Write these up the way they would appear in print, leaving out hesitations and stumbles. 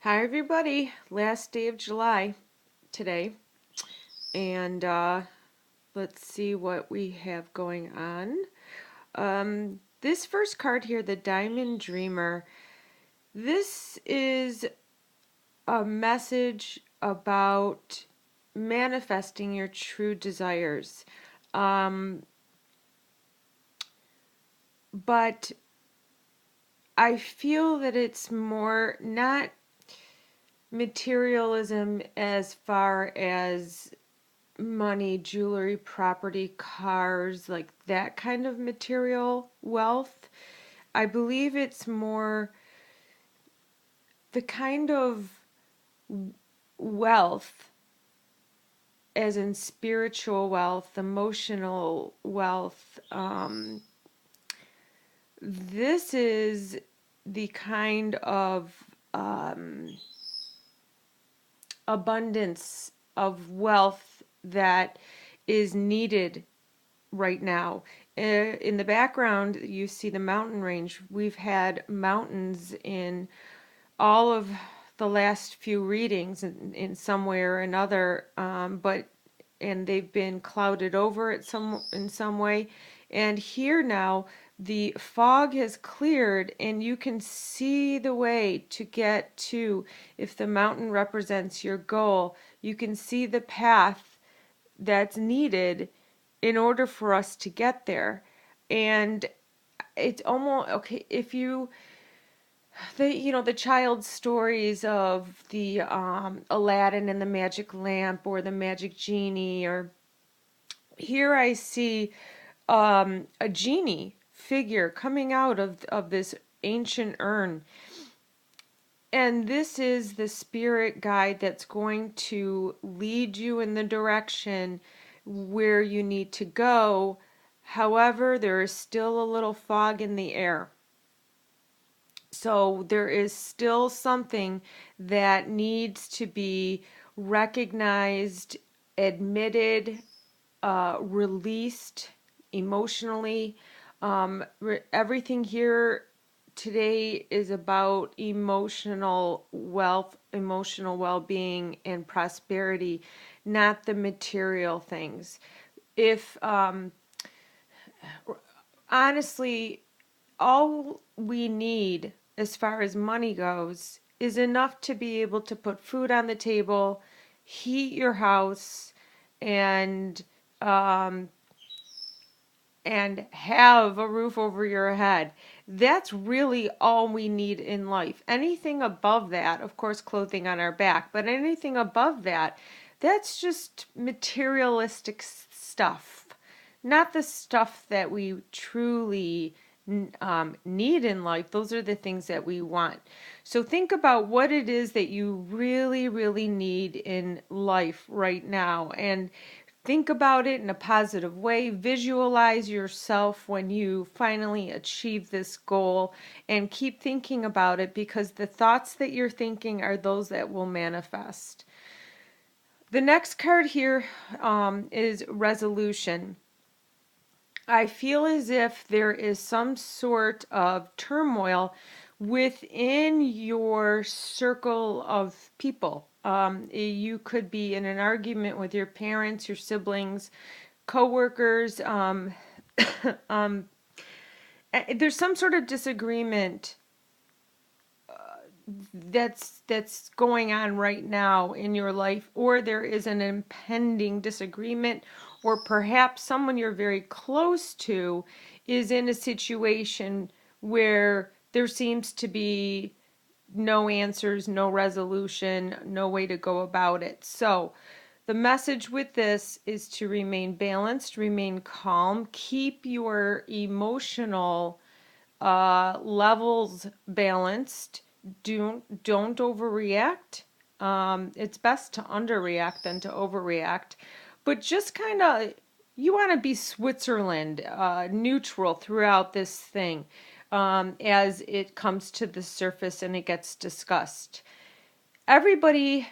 Hi, everybody. Last day of July today. And let's see what we have going on. This first card here, the Diamond Dreamer, this is a message about manifesting your true desires. Um, but I feel that it's more not materialism as far as money, jewelry, property, cars, like that kind of material wealth. I believe it's more the kind of wealth, as in spiritual wealth, emotional wealth. This is the kind of um, abundance of wealth that is needed right now. In the background, you see the mountain range. We've had mountains in all of the last few readings in some way or another, and they've been clouded over in some way. And here now, the fog has cleared, and you can see the way to get to, if the mountain represents your goal, you can see the path that's needed in order for us to get there. And it's almost okay if you the child's stories of the Aladdin and the magic lamp or the magic genie, or here I see a genie figure coming out of this ancient urn. And this is the spirit guide that's going to lead you in the direction where you need to go. However, there is still a little fog in the air. So there is still something that needs to be recognized, admitted, released emotionally. Everything here today is about emotional wealth, emotional well-being, and prosperity, not the material things. If honestly, all we need as far as money goes is enough to be able to put food on the table, heat your house, and um, and have a roof over your head. That's really all we need in life. Anything above that, of course, clothing on our back, but anything above that, that's just materialistic stuff, not the stuff that we truly need in life. Those are the things that we want. So think about what it is that you really, really need in life right now, and think about it in a positive way. Visualize yourself when you finally achieve this goal, and keep thinking about it, because the thoughts that you're thinking are those that will manifest. The next card here is resolution. I feel as if there is some sort of turmoil within your circle of people. You could be in an argument with your parents, your siblings, coworkers. There's some sort of disagreement that's going on right now in your life, or there is an impending disagreement, or perhaps someone you're very close to is in a situation where there seems to be no answers, no resolution, no way to go about it. So the message with this is to remain balanced, remain calm, keep your emotional levels balanced. Don't overreact. It's best to underreact than to overreact, but just kind of, you want to be Switzerland, neutral throughout this thing, as it comes to the surface and it gets discussed. Everybody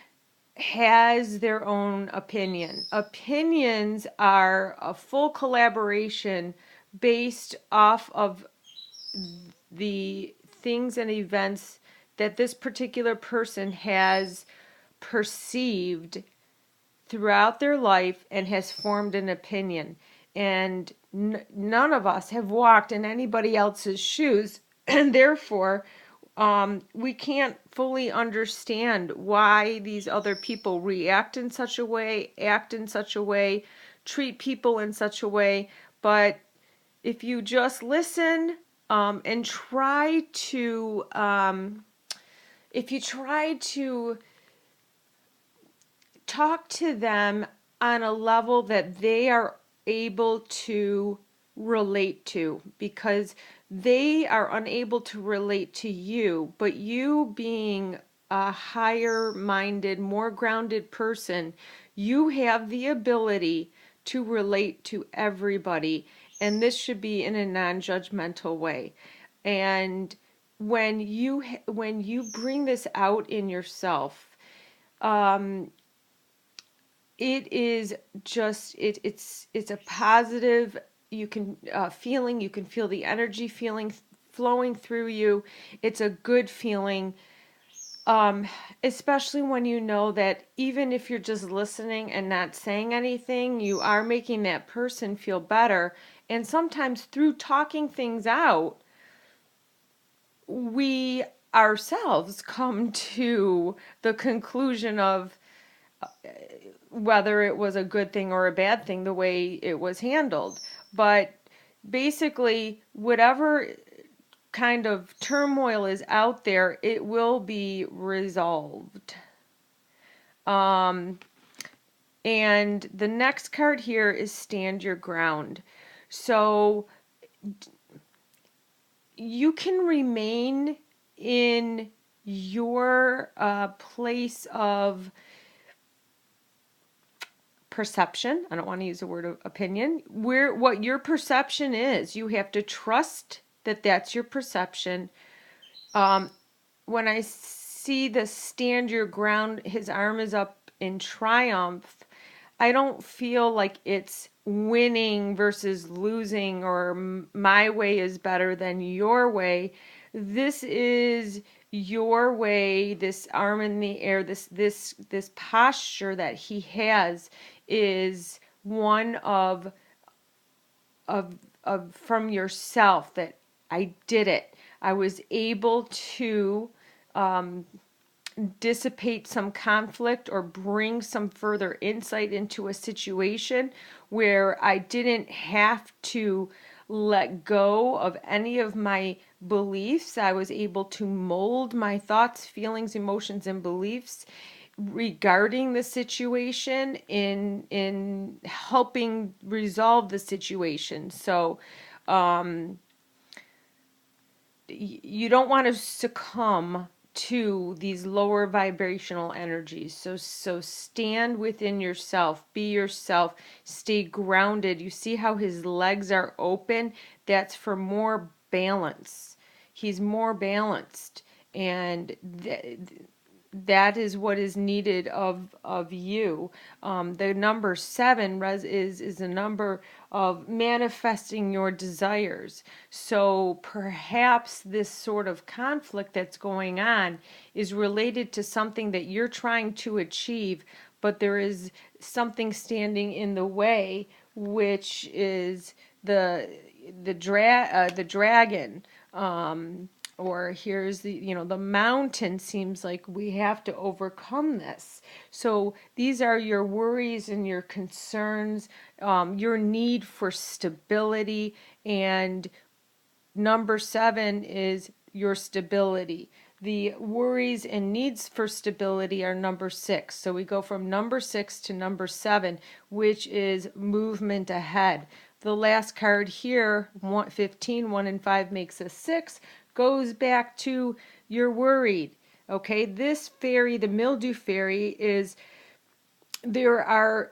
has their own opinion. Opinions are a full collaboration based off of the things and events that this particular person has perceived throughout their life and has formed an opinion. And none of us have walked in anybody else's shoes, and therefore, we can't fully understand why these other people react in such a way, act in such a way, treat people in such a way. But if you just listen, and try to, if you try to talk to them on a level that they are able to relate to, because they are unable to relate to you, but you being a higher minded, more grounded person, you have the ability to relate to everybody, and this should be in a non-judgmental way. And when you bring this out in yourself, it is just it's a positive, you can feeling, you can feel the energy feeling flowing through you. It's a good feeling, especially when you know that even if you're just listening and not saying anything, you are making that person feel better. And sometimes through talking things out, we ourselves come to the conclusion of whether it was a good thing or a bad thing the way it was handled. But basically, whatever kind of turmoil is out there, it will be resolved. And the next card here is Stand Your Ground. So you can remain in your place of perception. I don't want to use the word of opinion. What your perception is, you have to trust that that's your perception. When I see the Stand Your Ground, his arm is up in triumph. I don't feel like it's winning versus losing, or my way is better than your way. This is your way. This arm in the air, this posture that he has is one of from yourself, that I did it. I was able to dissipate some conflict or bring some further insight into a situation where I didn't have to let go of any of my beliefs. I was able to mold my thoughts, feelings, emotions, and beliefs regarding the situation in helping resolve the situation. So you don't want to succumb to these lower vibrational energies. So stand within yourself, be yourself, stay grounded. You see how his legs are open? That's for more balance. He's more balanced, and that is what is needed of you. The number 7 is a number of manifesting your desires. So perhaps this sort of conflict that's going on is related to something that you're trying to achieve, but there is something standing in the way, which is the dragon. Or here's the mountain. Seems like we have to overcome this. So these are your worries and your concerns, your need for stability, and number 7 is your stability. The worries and needs for stability are number 6. So we go from number 6 to number 7, which is movement ahead. The last card here, 15, 1 and 5 makes a 6, goes back to you're worried. Okay, this fairy, the mildew fairy, is there are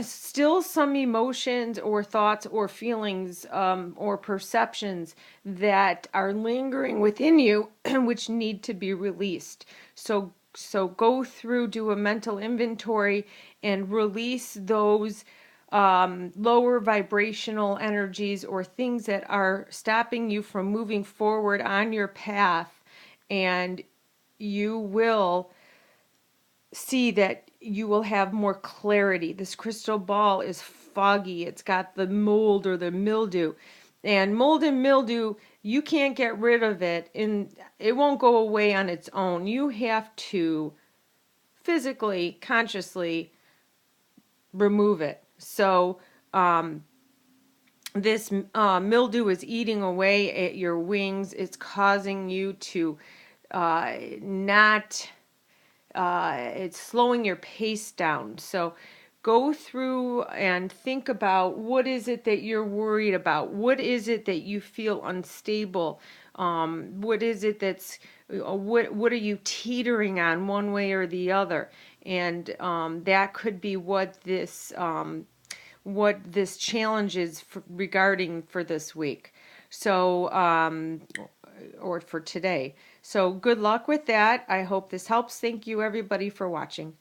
still some emotions or thoughts or feelings, or perceptions that are lingering within you which need to be released. So go through, do a mental inventory, and release those lower vibrational energies or things that are stopping you from moving forward on your path. And you will see that you will have more clarity. This crystal ball is foggy. It's got the mold or the mildew. And mold and mildew, you can't get rid of it, and it won't go away on its own. You have to physically, consciously remove it. So, this mildew is eating away at your wings. It's causing you to not it's slowing your pace down. So go through and think about, what is it that you're worried about? What is it that you feel unstable? What is it that's what are you teetering on one way or the other? And that could be what this challenge is regarding for this week. So, or for today. So good luck with that. I hope this helps. Thank you everybody for watching.